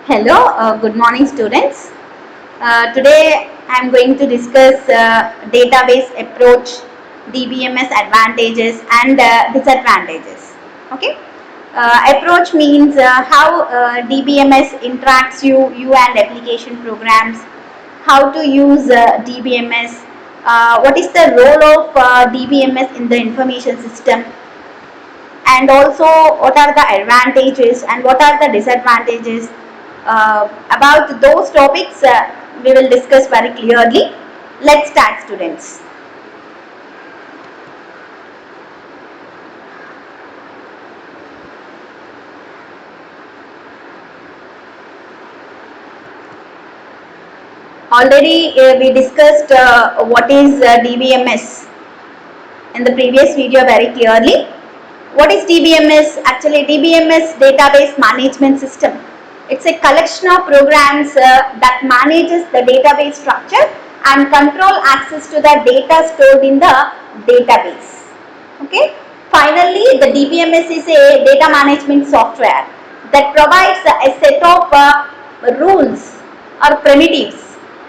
Hello, good morning students. Today I am going to discuss database approach, DBMS advantages and disadvantages. Okay. Approach means how DBMS interacts you and application programs, how to use DBMS, what is the role of DBMS in the information system, and also what are the advantages and what are the disadvantages. About those topics we will discuss very clearly. Let's start, students. Already we discussed what is DBMS in the previous video very clearly. What is DBMS? Actually, DBMS, database management system. It's a collection of programs that manages the database structure and control access to the data stored in the database. Okay. Finally, the DBMS is a data management software that provides a set of rules or primitives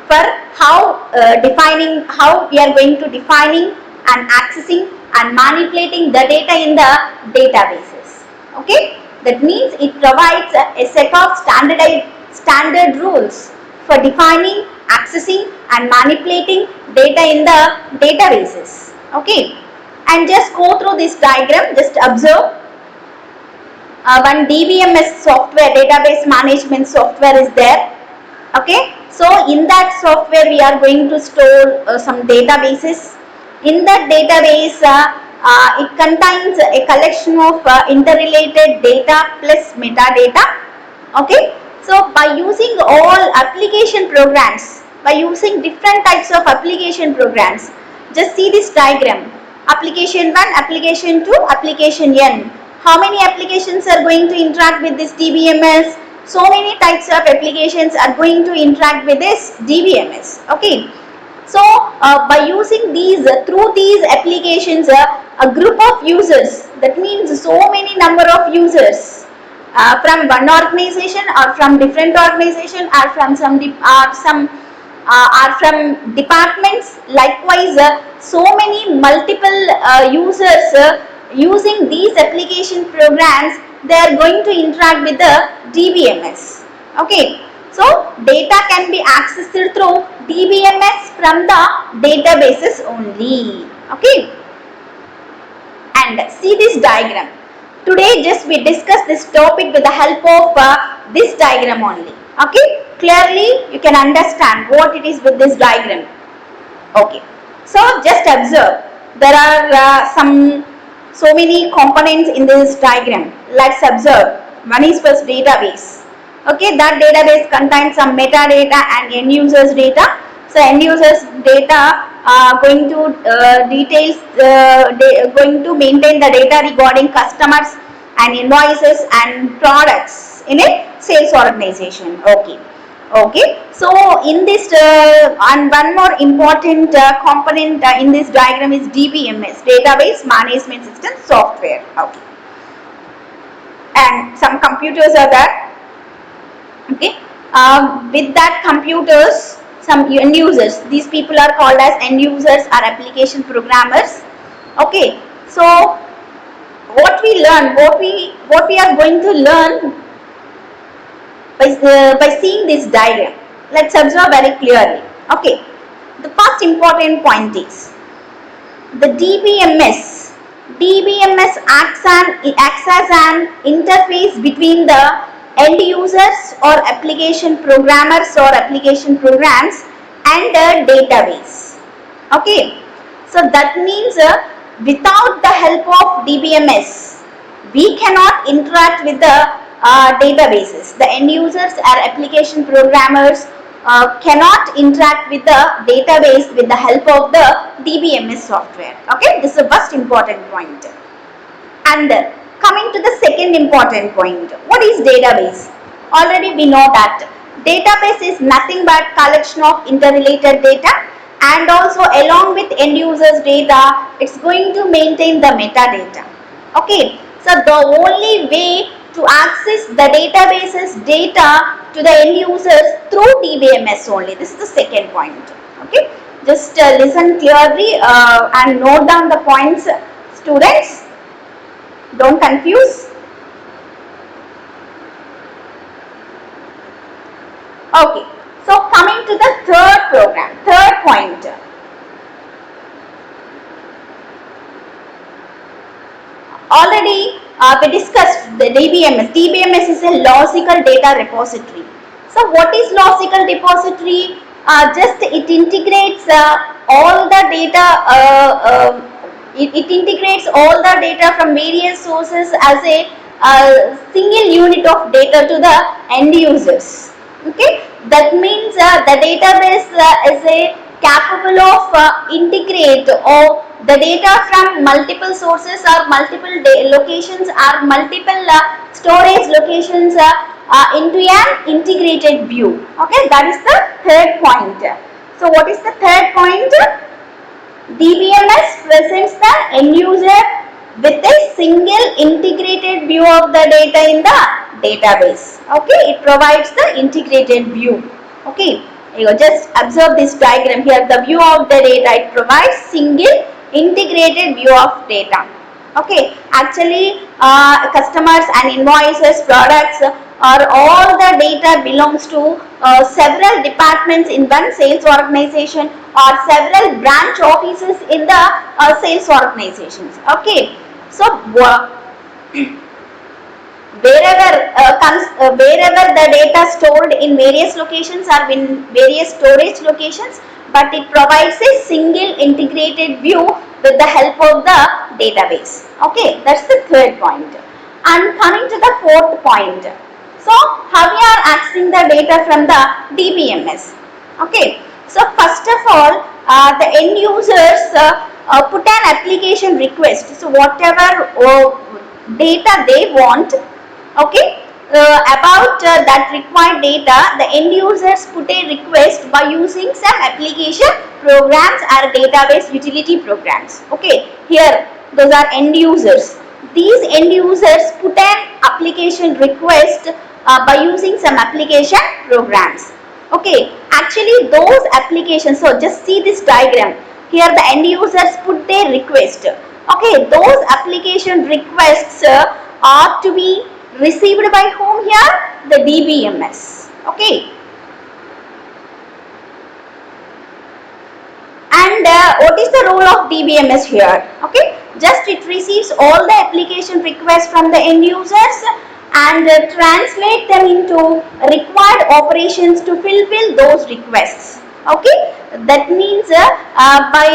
for how we are going to defining and accessing and manipulating the data in the databases. Okay, that means it provides a set of standard rules for defining, accessing and manipulating data in the databases. Okay, and just go through this diagram, just observe. One DBMS software, database management software is there. Okay, so in that software we are going to store some databases. In that database it contains a collection of interrelated data plus metadata. Okay, so by using all application programs, by using different types of application programs, just see this diagram. Application 1, application 2, application N. How many applications are going to interact with this DBMS? So many types of applications are going to interact with this DBMS. Okay, so by using these, through these applications, a group of users, that means so many number of users from one organization or from different organization or from some departments. Likewise, so many multiple users using these application programs, they are going to interact with the DBMS. Okay, so data can be accessed through DBMS from the databases only. Okay, and see this diagram. Today just we discuss this topic with the help of this diagram only. Okay, clearly you can understand what it is with this diagram. Okay, so just observe, there are so many components in this diagram. Let's observe. One is first database. Okay, that database contains some metadata and end users data. So end users data going to going to maintain the data regarding customers and invoices and products in a sales organization. Okay. Okay, so in this and one more important component in this diagram is DBMS, database management system software. Okay, and some computers are there. Okay, with that computers, some end users, these people are called as end users or application programmers. Okay, so what we learn, what we are going to learn by seeing this diagram. Let's observe very clearly. Okay, the first important point is the DBMS. DBMS acts as an interface between the end users or application programmers or application programs and the database. Okay, so that means without the help of DBMS, we cannot interact with the databases. The end users or application programmers cannot interact with the database with the help of the DBMS software. Okay, this is the first important point. And coming to the second important point, what is database? Already we know that database is nothing but collection of interrelated data, and also along with end users data, it's going to maintain the metadata. Okay, so the only way to access the database's data to the end users through DBMS only. This is the second point. Okay, just listen clearly and note down the points, students. Don't confuse. Okay, so coming to the third point. Already we discussed the DBMS. DBMS is a logical data repository. So what is logical repository? Just it integrates all the data. It integrates all the data from various sources as a single unit of data to the end users. Okay, that means the database is a capable of integrate or the data from multiple sources or multiple locations or multiple storage locations into an integrated view. Okay, that is the third point. So what is the third point? DBMS presents the end user with a single integrated view of the data in the database. Okay, it provides the integrated view. Okay, you just observe this diagram here. The view of the data, it provides single integrated view of data. Okay, actually customers and invoices, products or all the data belongs to several departments in one sales organization or several branch offices in the sales organizations. Okay, so wherever the data stored in various locations or in various storage locations, but it provides a single integrated view with the help of the database. Okay, that's the third point. And coming to the fourth point. So how we are accessing the data from the DBMS? Okay, so first of all, the end users put an application request. So whatever data they want, okay, about that required data, the end users put a request by using some application programs or database utility programs. Okay, here those are end users. These end users put an application request by using some application programs. Okay, actually those applications, so just see this diagram. Here the end users put their request. Okay, those application requests are to be received by whom here? The DBMS. Okay. And what is the role of DBMS here? Okay, just it receives all the application requests from the end users and translate them into required operations to fulfill those requests. Okay, that means by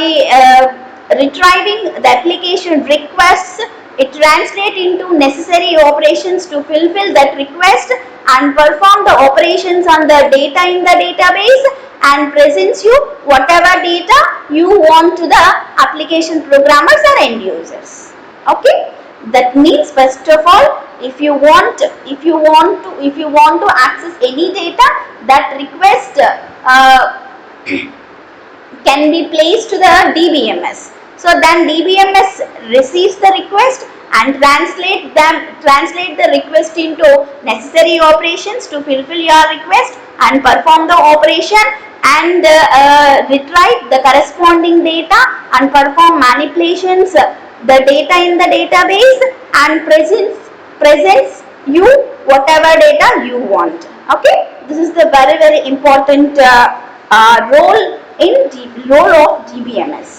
retrieving the application requests, it translates into necessary operations to fulfill that request and perform the operations on the data in the database and presents you whatever data you want to the application programmers or end users. Okay, that means first of all, if you want to access any data, that request can be placed to the DBMS. So then DBMS receives the request and translate the request into necessary operations to fulfill your request and perform the operation and retrieve the corresponding data and perform manipulations the data in the database and presents you whatever data you want. Okay, this is the very important role of DBMS.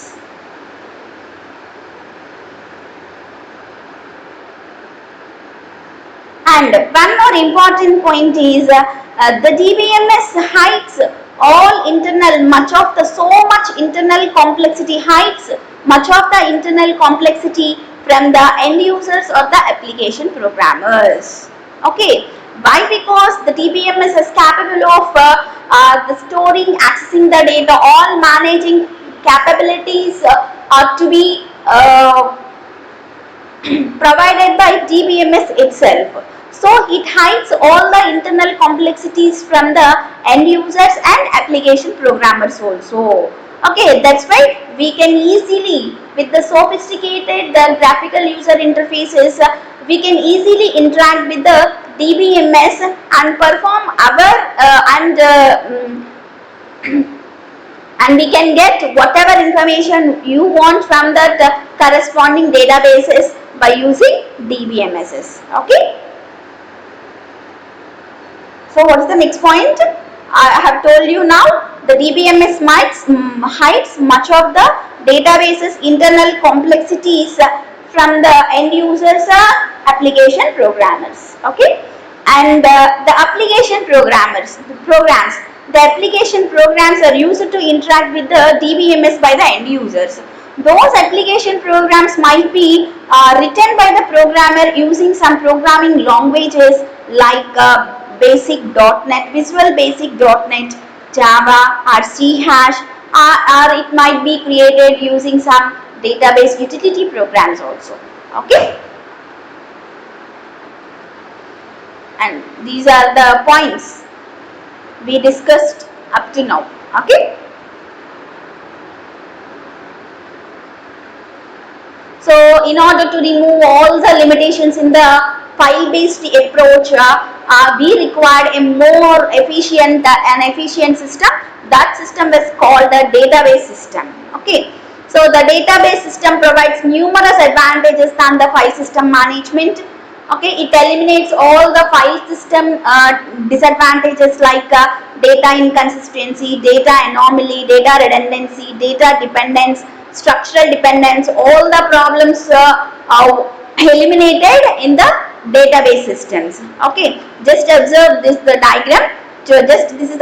And one more important point is the DBMS hides all internal, so much internal complexity, hides much of the internal complexity from the end users or the application programmers. Okay, why? Because the DBMS is capable of the storing, accessing the data, all managing capabilities are to be provided by DBMS itself. So it hides all the internal complexities from the end users and application programmers also. Okay, that's why we can easily, with the sophisticated graphical user interfaces, we can easily interact with the DBMS and perform our and we can get whatever information you want from that corresponding databases by using DBMSs. Okay. So what is the next point? I have told you now the DBMS hides much of the database's internal complexities from the end users application programmers. Okay. And the application programs are used to interact with the DBMS by the end users. Those application programs might be written by the programmer using some programming languages like basic.NET, Visual Basic.NET, Java or C#, or it might be created using some database utility programs also. Okay. And these are the points we discussed up to now. Okay. So in order to remove all the limitations in the file-based approach, we required a more efficient system. That system is called the database system. Okay. So the database system provides numerous advantages than the file system management. Okay, it eliminates all the file system disadvantages like data inconsistency, data anomaly, data redundancy, data dependence, structural dependence. All the problems are eliminated in the database systems. Okay, just observe this the diagram. This is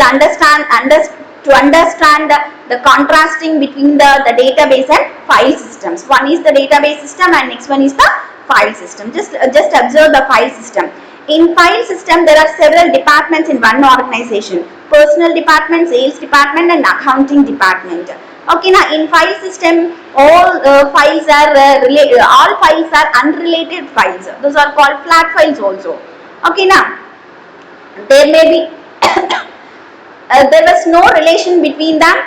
to understand the contrasting between the database and file systems. One is the database system and next one is the file system. Just observe the file system. In file system, there are several departments in one organization: personal department, sales department, and accounting department. Okay, now in file system, all files are all files are unrelated files. Those are called flat files also. Okay, now there may be there was no relation between them.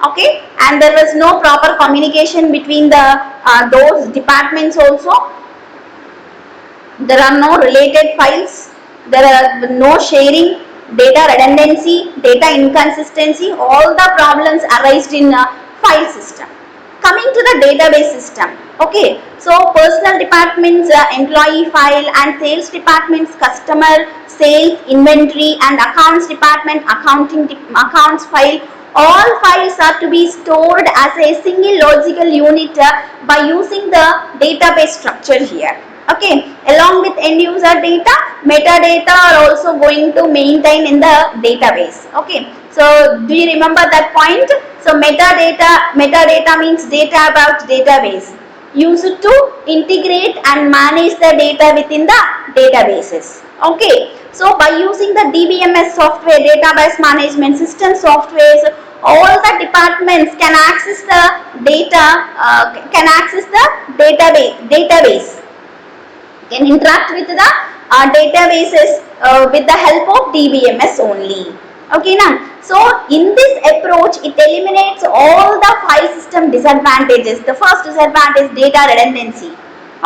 Okay, and there was no proper communication between the those departments also. There are no related files, there are no sharing, data redundancy, data inconsistency, all the problems arise in file system. Coming to the database system. Okay, so personal departments employee file and sales departments customer, sales, inventory, and accounts department accounts file. All files are to be stored as a single logical unit by using the database structure here. Okay, along with end user data, metadata are also going to maintain in the database. Okay, so do you remember that point? So metadata means data about database, used to integrate and manage the data within the databases. Okay, so by using the DBMS software, database management system softwares, all the departments can access the data, database, can interact with the databases with the help of DBMS only. Okay, now, so in this approach, it eliminates all the file system disadvantages. The first disadvantage, data redundancy.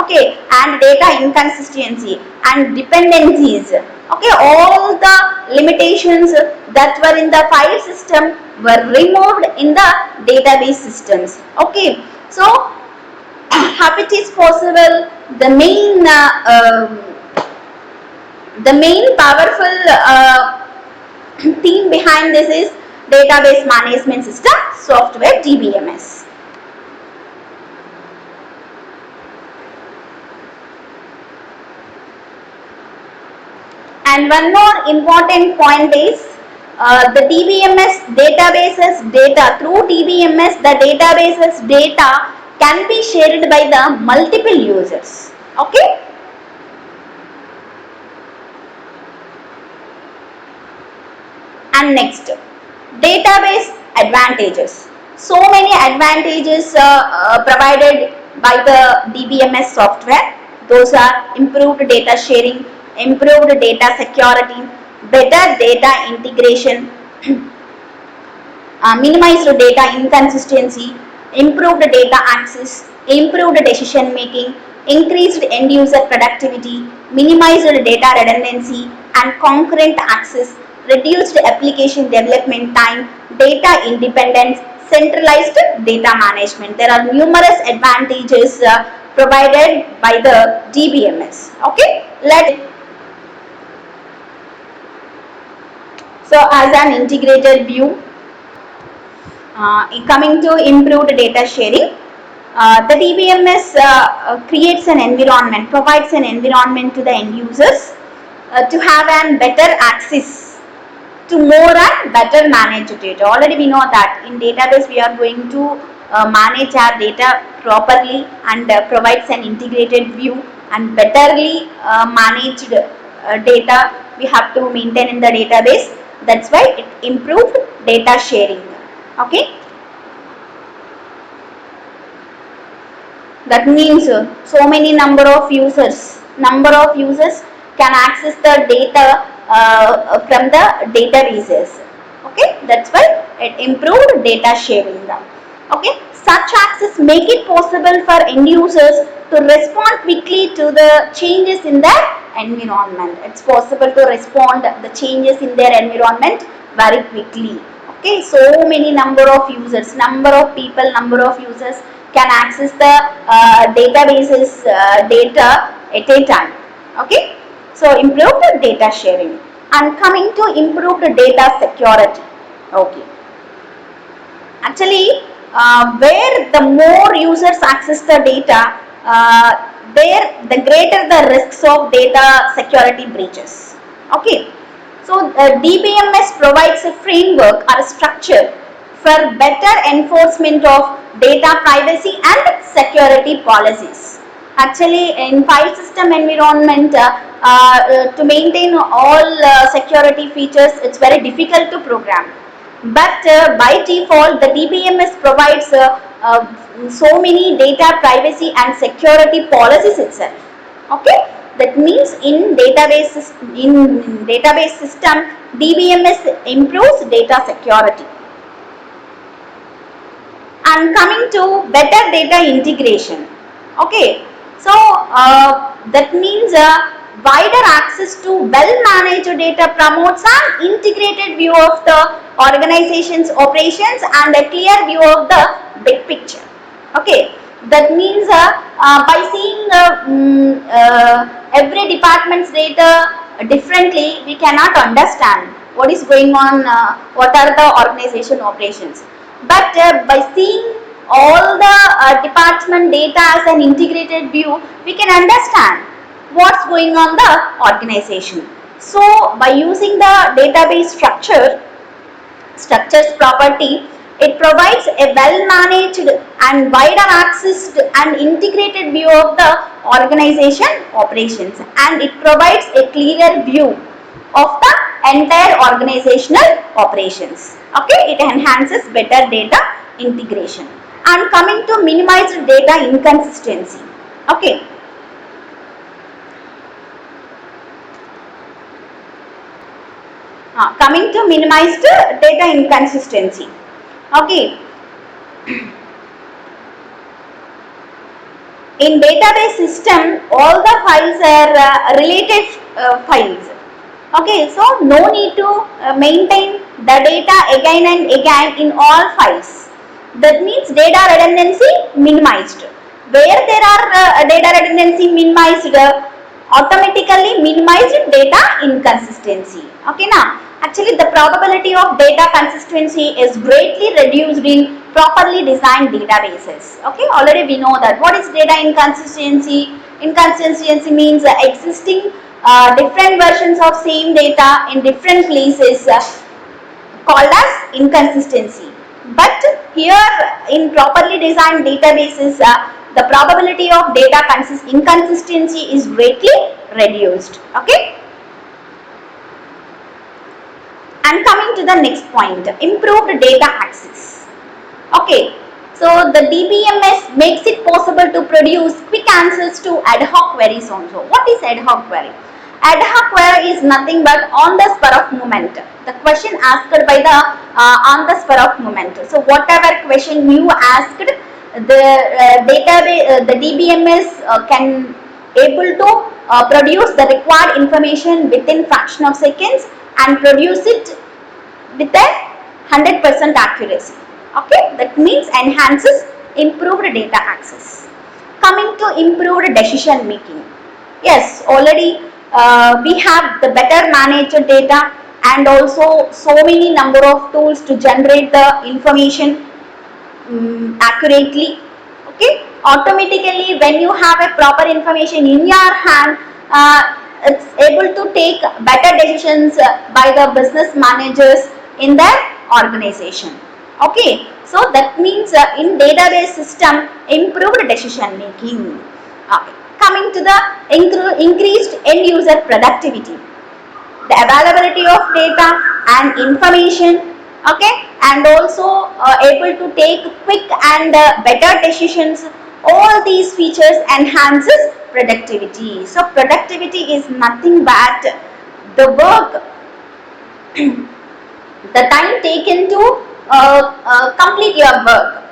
Okay, and data inconsistency and dependencies. Okay, all the limitations that were in the file system were removed in the database systems. Okay, so how it is possible? The main powerful theme behind this is database management system software, DBMS. And one more important point is the DBMS databases data. Through DBMS, the databases data can be shared by the multiple users. Okay. And next, database advantages. So many advantages provided by the DBMS software. Those are improved data sharing, improved data security, better data integration, minimized data inconsistency, improved data access, improved decision making, increased end user productivity, minimized data redundancy and concurrent access, reduced application development time, data independence, centralized data management. There are numerous advantages provided by the DBMS. Okay, so as an integrated view, coming to improved data sharing, the DBMS creates an environment, provides an environment to the end users to have an better access to more and better managed data. Already we know that in database we are going to manage our data properly and provides an integrated view and betterly managed data we have to maintain in the database. That's why it improved data sharing. Okay. That means so many number of users can access the data from the databases. Okay, that's why it improved data sharing. Okay, such access make it possible for end users to respond quickly to the changes in their environment. It's possible to respond the changes in their environment very quickly. Okay, so many number of users, number of users can access the databases data at a time. Okay, so improved data sharing. And coming to improved data security. Okay, actually where the more users access the data, there the greater the risks of data security breaches. Okay, so DBMS provides a framework or a structure for better enforcement of data privacy and security policies. Actually, in file system environment, to maintain all security features, it's very difficult to program. But by default, the DBMS provides so many data privacy and security policies itself. Okay, that means in database system, DBMS improves data security. And coming to better data integration. Okay, so that means wider access to well-managed data promotes an integrated view of the organization's operations and a clear view of the big picture. Okay, that means by seeing every department's data differently, we cannot understand what is going on, what are the organization operations. But by seeing all the department data as an integrated view, we can understand what's going on the organization. So by using the database structures property, it provides a well managed and wider access and integrated view of the organization operations, and it provides a clearer view of the entire organizational operations. Okay, it enhances better data integration. And coming to minimized data inconsistency. Okay, coming to minimized data inconsistency. Okay, in database system, all the files are related files. Okay, so no need to maintain the data again and again in all files. That means data redundancy minimized. Where there are data redundancy minimized, automatically minimized data inconsistency. Okay, now actually the probability of data consistency is greatly reduced in properly designed databases. Okay, already we know that. What is data inconsistency? Inconsistency means existing different versions of same data in different places called as inconsistency. But here in properly designed databases, the probability of data inconsistency is greatly reduced. Okay. And coming to the next point, improved data access. Okay, so the DBMS makes it possible to produce quick answers to ad hoc queries also. What is ad hoc query? Ad hoc query is nothing but on the spur of moment. The question asked by the on the spur of moment. So whatever question you asked, the DBMS can able to produce the required information within fraction of seconds and produce it with a 100% accuracy. Okay, that means enhances improved data access. Coming to improved decision making. Yes, already we have the better managed data and also so many number of tools to generate the information accurately. Okay, automatically when you have a proper information in your hand, it's able to take better decisions by the business managers in their organization. Okay, so that means in database system improved decision making. Coming to the increased end user productivity, the availability of data and information, okay, and also able to take quick and better decisions. All these features enhances productivity. So productivity is nothing but the work the time taken to complete your work.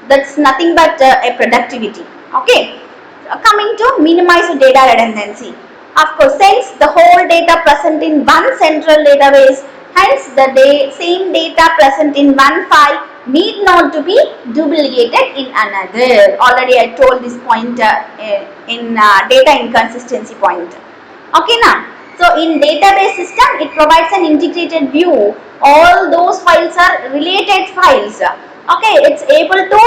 That's nothing but a productivity. Okay, coming to minimize data redundancy. Of course, since the whole data present in one central database, hence the same data present in one file need not to be duplicated in another. Already I told this point in data inconsistency point. Okay, now, so in database system it provides an integrated view. All those files are related files. Okay, it's able to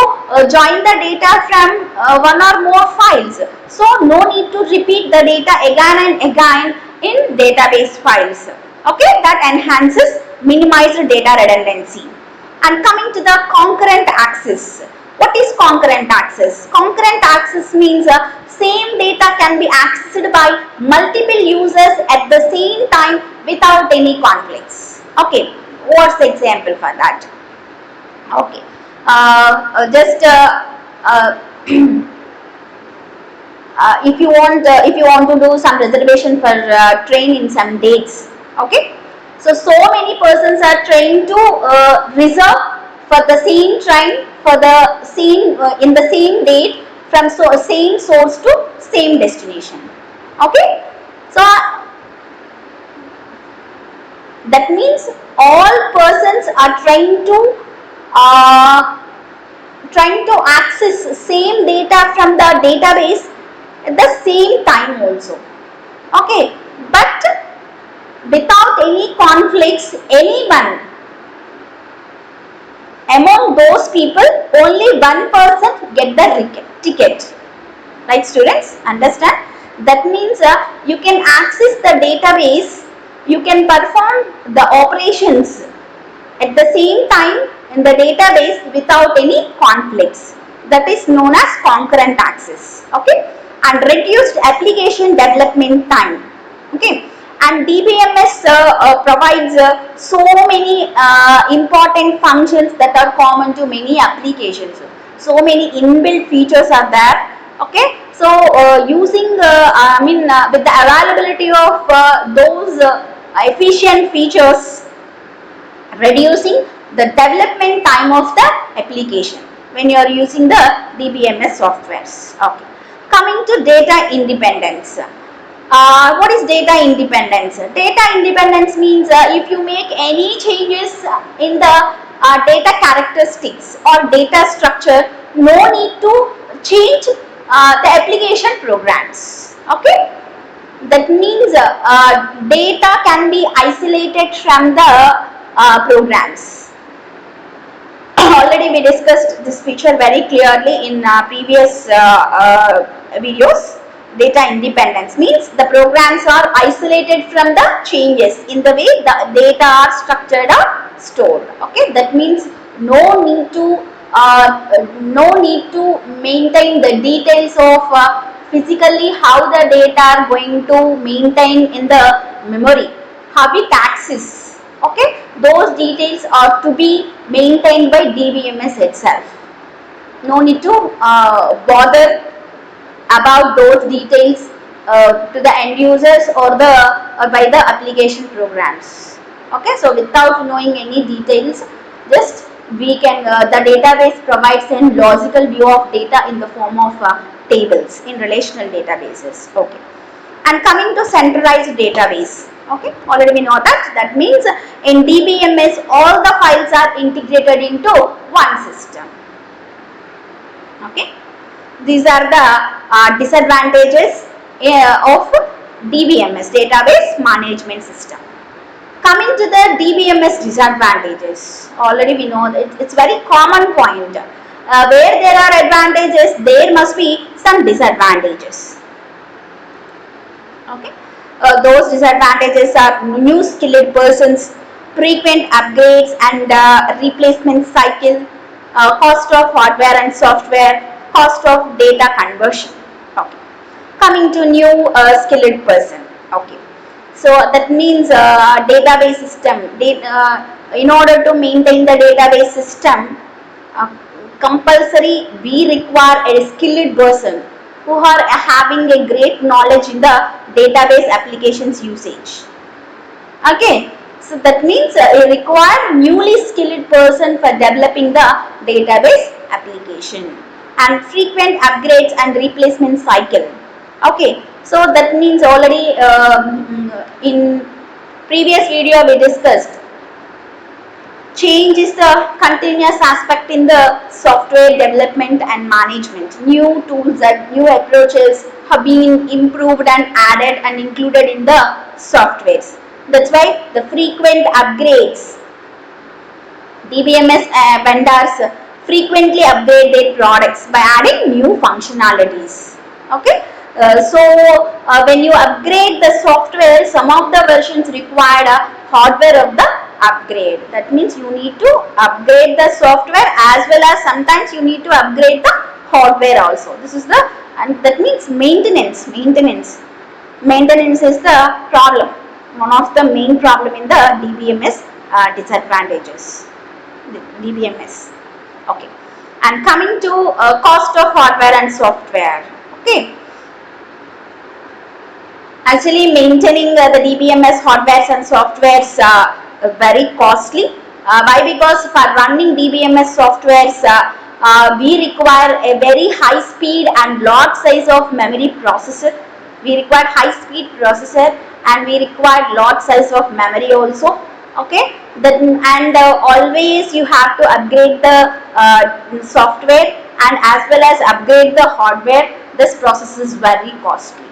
join the data from one or more files. So no need to repeat the data again and again in database files. Okay, that enhances minimized data redundancy. And coming to the concurrent access. What is concurrent access? Concurrent access means same data can be accessed by multiple users at the same time without any conflicts. Okay, what's the example for that? Okay, just if you want to do some reservation for train in some dates. Okay, so many persons are trying to reserve for the same train for the same in the same date from same source to same destination. Okay, so that means all persons are trying to access same data from the database at the same time also. Okay, but without any conflicts, anyone among those people, only one person get the ticket. Right, students? Understand? That means you can access the database, you can perform the operations at the same time in the database without any conflicts. That is known as concurrent access. Okay, and reduced application development time. Okay, and DBMS provides so many important functions that are common to many applications. So many inbuilt features are there. Okay, so using with the availability of those efficient features, reducing the development time of the application when you are using the DBMS softwares. Okay, coming to data independence. What is data independence? Data independence means if you make any changes in the data characteristics or data structure, no need to change the application programs. Okay, that means data can be isolated from the programs. Already we discussed this feature very clearly in previous videos. Data independence means the programs are isolated from the changes in the way the data are structured or stored. Okay, that means no need to maintain the details of physically how the data are going to maintain in the memory, how it access. Okay, those details are to be maintained by DBMS itself. No need to bother about those details to the end users or by the application programs. Okay, so without knowing any details, just the database provides a logical view of data in the form of tables in relational databases. Okay. And coming to centralized database. Okay, already we know that. That means in DBMS all the files are integrated into one system. Okay, these are the disadvantages of DBMS, database management system. Coming to the DBMS disadvantages, already we know that it's very common point. Where there are advantages, there must be some disadvantages. Okay, those disadvantages are new skilled persons, frequent upgrades and replacement cycle, cost of hardware and software, cost of data conversion. Okay, coming to new skilled person. Okay, so that means database system. In order to maintain the database system, compulsory we require a skilled person who are having a great knowledge in the database applications usage. Okay, so that means you require newly skilled person for developing the database application and frequent upgrades and replacement cycle. Okay, so that means already in previous video we discussed change is the continuous aspect in the software development and management. New tools and new approaches have been improved and added and included in the softwares. That's why the frequent upgrades, DBMS vendors frequently upgrade their products by adding new functionalities. Okay, when you upgrade the software, some of the versions require a hardware of the upgrade. That means you need to upgrade the software as well as sometimes you need to upgrade the hardware also. This is the, and that means maintenance is the problem, one of the main problem in the DBMS disadvantages. DBMS. Okay, and coming to cost of hardware and software. Okay, actually maintaining the DBMS hardwares and softwares very costly. Why? Because for running DBMS softwares we require a very high speed and large size of memory processor. We require high speed processor and we require large size of memory also. Okay, then and always you have to upgrade the software and as well as upgrade the hardware. This process is very costly.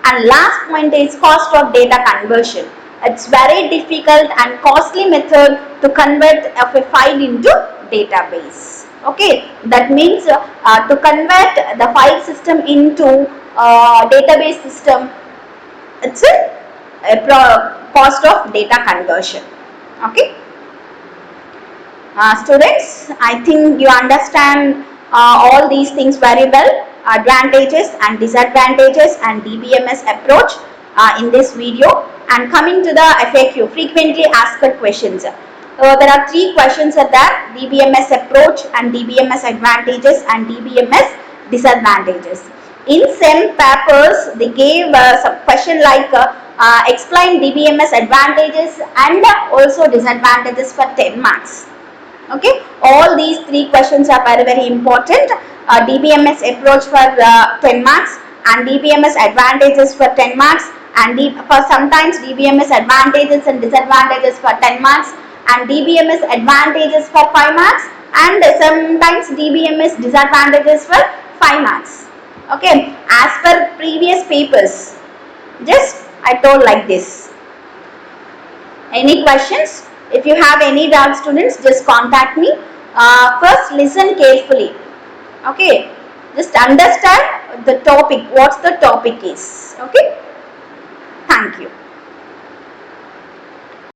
And last point is cost of data conversion. It's very difficult and costly method to convert a file into database. Okay, that means to convert the file system into database system, it's a cost of data conversion. Okay, students, I think you understand all these things very well, advantages and disadvantages and DBMS approach in this video. And coming to the FAQ, frequently asked questions. There are three questions are there: DBMS approach and DBMS advantages and DBMS disadvantages. In SEM papers, they gave some question like explain DBMS advantages and also disadvantages for 10 marks. Okay, all these three questions are very important. DBMS approach for 10 marks and DBMS advantages for 10 marks and for sometimes DBMS advantages and disadvantages for 10 marks and DBMS advantages for 5 marks and sometimes DBMS disadvantages for 5 marks. Okay, as per previous papers, just I told like this. Any questions? If you have any doubt, students, just contact me. First listen carefully. Okay, just understand the topic, what the topic is. Okay, thank you.